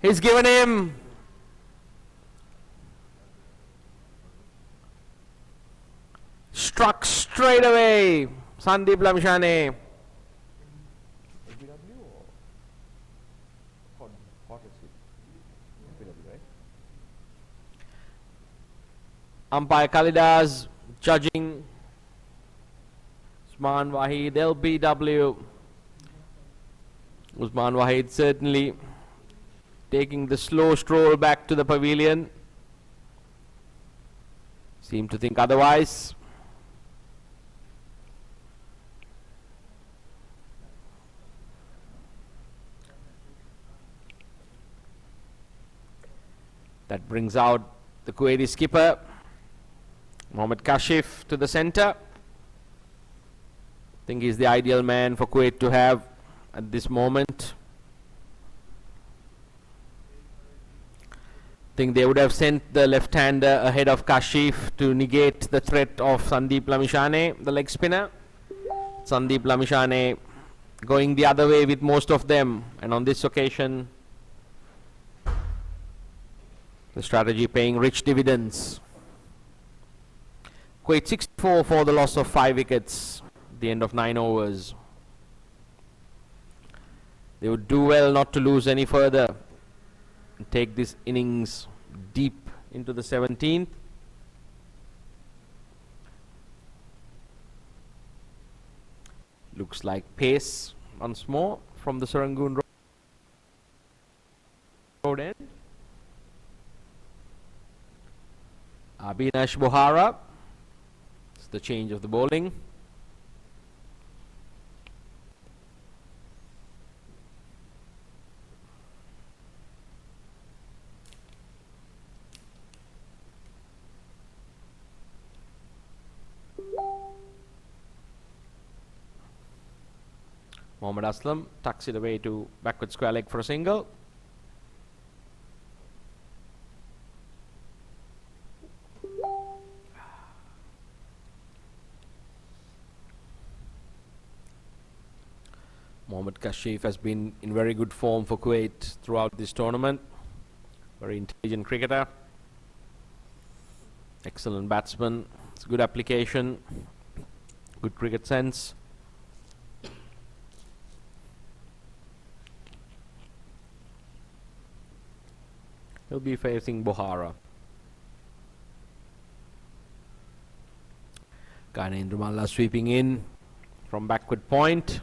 He's given him. Struck straight away. Sandeep Lamishane. Umpire Kalidas judging. Usman Waheed, LBW. Usman Waheed certainly taking the slow stroll back to the pavilion. Seemed to think otherwise. That brings out the Kuwaiti skipper, Mohammad Kashif, to the centre. I think he's the ideal man for Kuwait to have at this moment. I think they would have sent the left-hander ahead of Kashif to negate the threat of Sandeep Lamishane, the leg spinner. Sandeep Lamishane going the other way with most of them, and on this occasion the strategy paying rich dividends. Kuwait 64 for the loss of 5 wickets at the end of 9 overs. They would do well not to lose any further and take this innings deep into the 17th. Looks like pace once more from the Serangoon Road end. Abhinash Bohara. It's the change of the bowling. Mohammad Aslam tucks it away to backward square leg for a single. Mohammad Kashif has been in very good form for Kuwait throughout this tournament. Very intelligent cricketer. Excellent batsman. It's good application. Good cricket sense. He'll be facing Bohara. Gyanendra Malla sweeping in from backward point.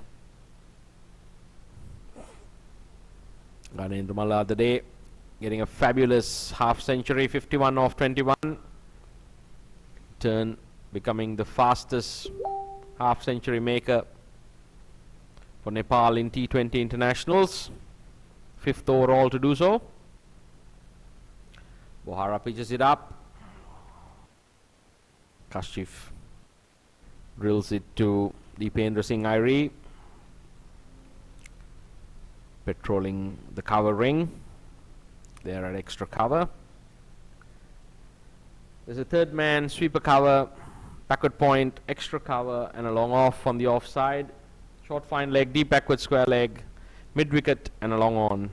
Gyanendra Malla the day getting a fabulous half century, 51 off 21. Turn becoming the fastest half century maker for Nepal in T20 internationals. 5th overall to do so. Bohara pitches it up. Kashif drills it to Deependra Singh Airi, patrolling the cover ring. They're at extra cover. There's a third man, sweeper cover, backward point, extra cover, and a long off on the offside. Short fine leg, deep backward square leg, mid wicket, and a long on.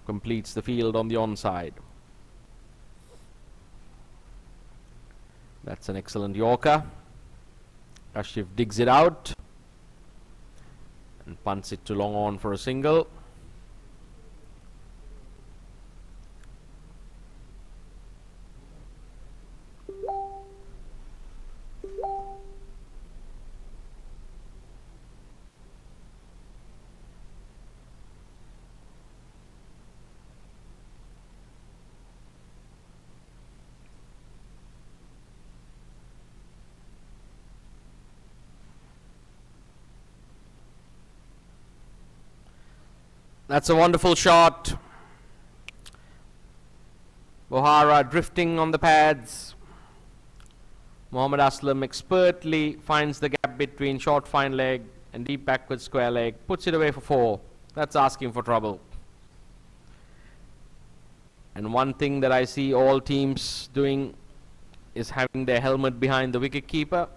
Completes the field on the onside. That's an excellent Yorker. Kashif digs it out and punts it to long on for a single. That's a wonderful shot. Bohara drifting on the pads. Mohammad Aslam expertly finds the gap between short fine leg and deep backward square leg. Puts it away for 4. That's asking for trouble. And one thing that I see all teams doing is having their helmet behind the wicket keeper.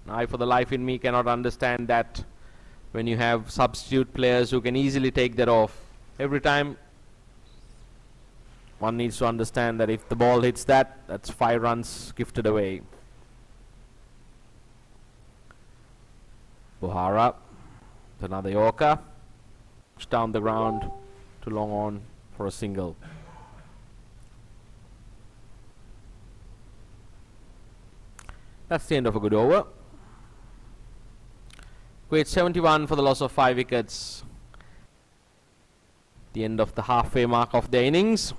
I, for the life in me, cannot understand that. When you have substitute players who can easily take that off. Every time, one needs to understand that if the ball hits that, that's 5 runs gifted away. Bohara, another Yorker, down the ground to long on for a single. That's the end of a good over. Kuwait 71 for the loss of 5 wickets. The end of the halfway mark of the innings.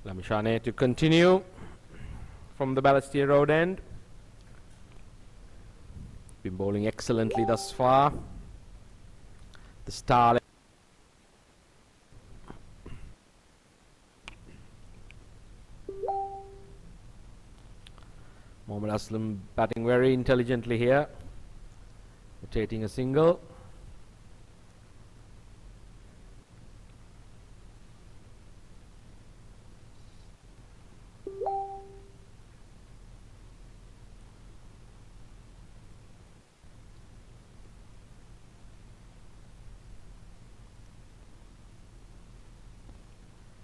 Lamishane to continue from the Balestier Road end. Been bowling excellently thus far. The star. Mohammad Aslam batting very intelligently here. Rotating a single.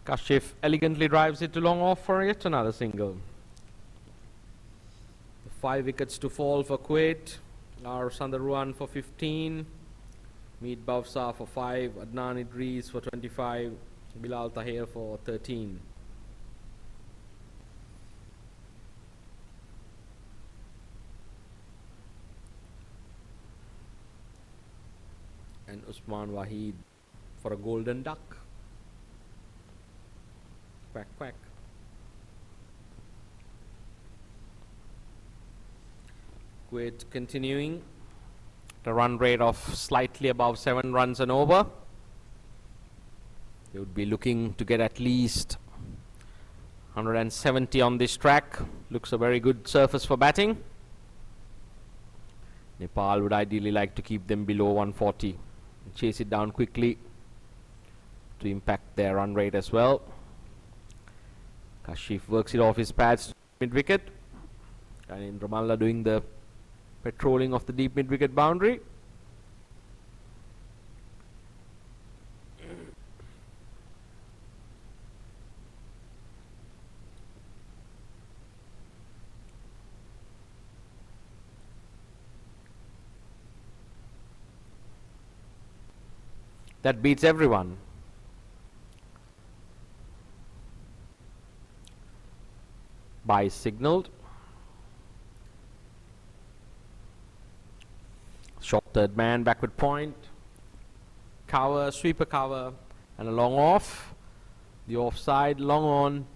Kashif elegantly drives it to long off for yet another single. The 5 wickets to fall for Kuwait are Sandaruan for 15, Meet Bavsa for 5, Adnan Idris for 25, Bilal Tahir for 13. and Usman Waheed for a golden duck. Quack, quack. Kuwait continuing the run rate of slightly above 7 runs and over. They would be looking to get at least 170 on this track. Looks a very good surface for batting. Nepal would ideally like to keep them below 140 and chase it down quickly to impact their run rate as well. Kashif works it off his pads to mid-wicket, and in Ramallah doing the patrolling of the deep mid-wicket boundary. That beats everyone. Bye signalled. Short third man, backward point. Cover, sweeper cover, and a long off. The offside, long on.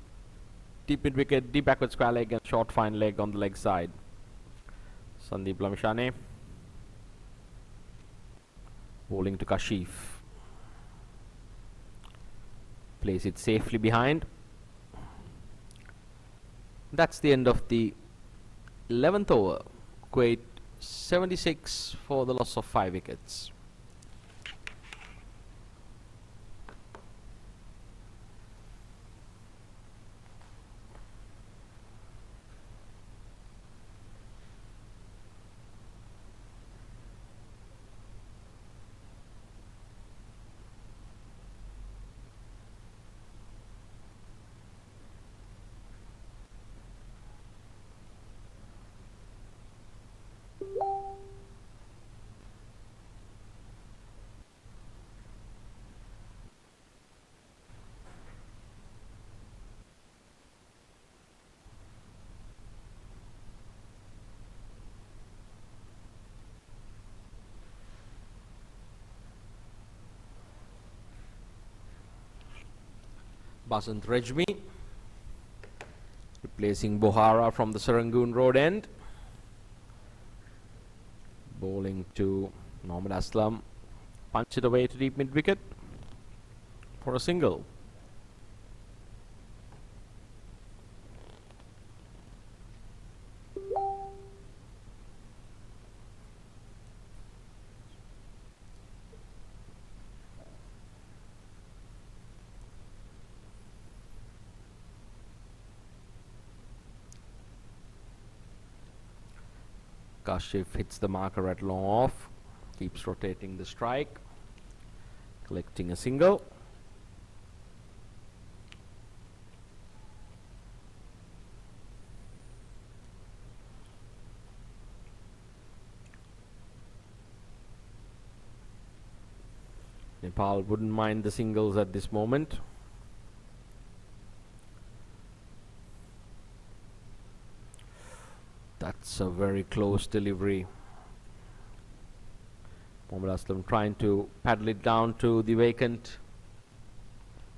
Deep mid wicket, deep backward square leg, and short fine leg on the leg side. Sandeep Lamishane bowling to Kashif. Plays it safely behind. That's the end of the 11th over. Kuwait 76 for the loss of 5 wickets. Basant Rejmi replacing Bohara from the Serangoon Road end. Bowling to Mohammad Aslam. Punch it away to deep mid wicket for a single. Kashif hits the marker at long off, keeps rotating the strike, collecting a single. Nepal wouldn't mind the singles at this moment. That's a very close delivery. Mohammad Aslam trying to paddle it down to the vacant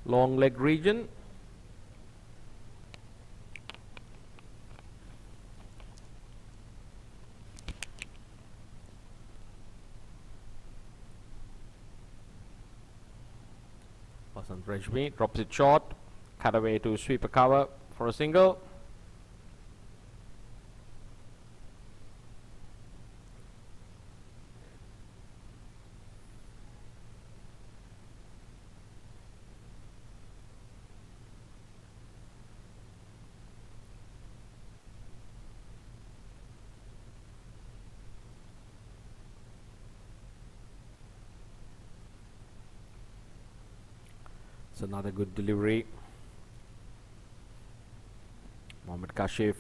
long leg region. Basant Rejmi drops it short, cut away to sweeper cover for a single. Another good delivery. Mohammad Kashif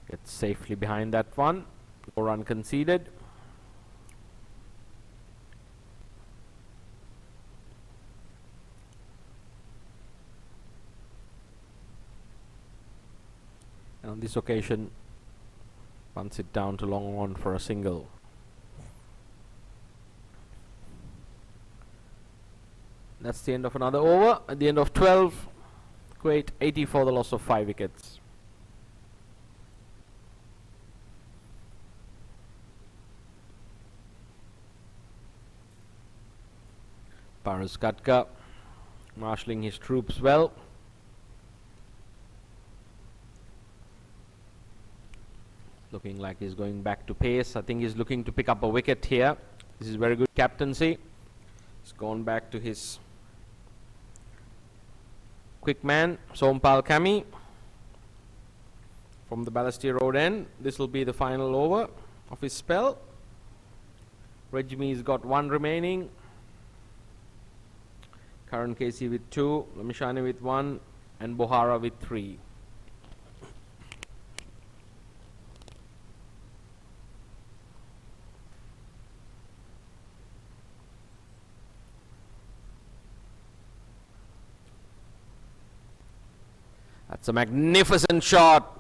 gets safely behind that one. No run conceded. And on this occasion, Punts it down to long on for a single. That's the end of another over. At the end of 12, Kuwait 80 for the loss of 5 wickets. Paras Katka marshalling his troops well. Looking like he's going back to pace. I think he's looking to pick up a wicket here. This is very good captaincy. He's gone back to his quick man, Sompal Kami, from the Balestier Road end. This will be the final over of his spell. Rejmi's got 1 remaining. Karan Casey with 2, Lamishani with 1, and Bohara with 3. That's a magnificent shot.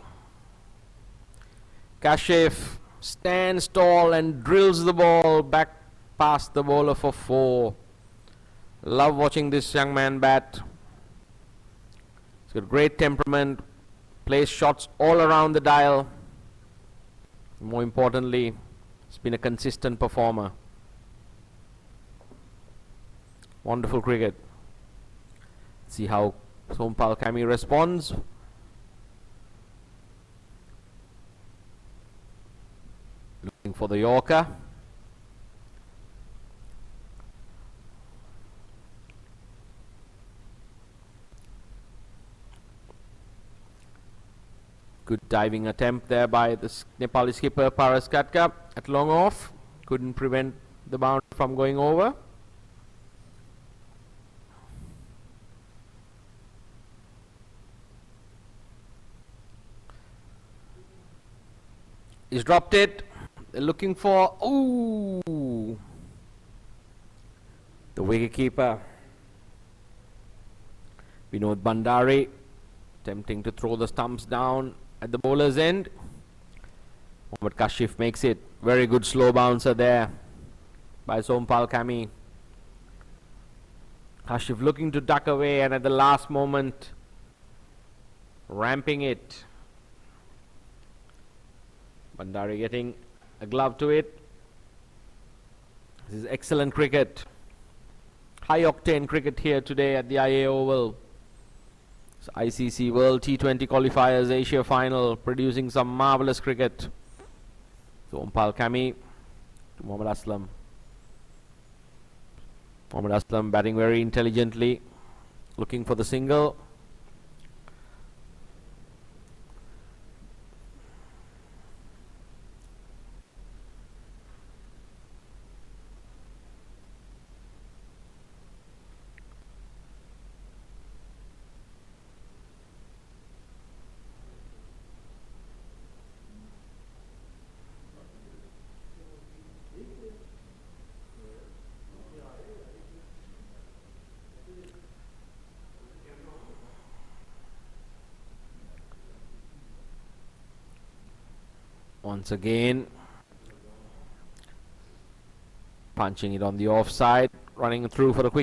Kashif stands tall and drills the ball back past the bowler for 4. Love watching this young man bat. He's got great temperament, plays shots all around the dial. More importantly, he's been a consistent performer. Wonderful cricket. Let's see how Sompal Kami responds. Looking for the Yorker. Good diving attempt there by the Nepali skipper Paras Katka at long off. Couldn't prevent the boundary from going over. He's dropped it. They're looking for... Ooh! The wicketkeeper, Vinod Bandari, attempting to throw the stumps down at the bowler's end. But Kashif makes it. Very good slow bouncer there by Sompal Kami. Kashif looking to duck away and at the last moment ramping it. Bandari getting a glove to it. This is excellent cricket. High octane cricket here today at the IA Oval. It's ICC World T20 qualifiers Asia final, producing some marvelous cricket. Sompal Kami to Mohammad Aslam. Mohammad Aslam batting very intelligently, looking for the single. Once again, punching it on the offside, running through for the quick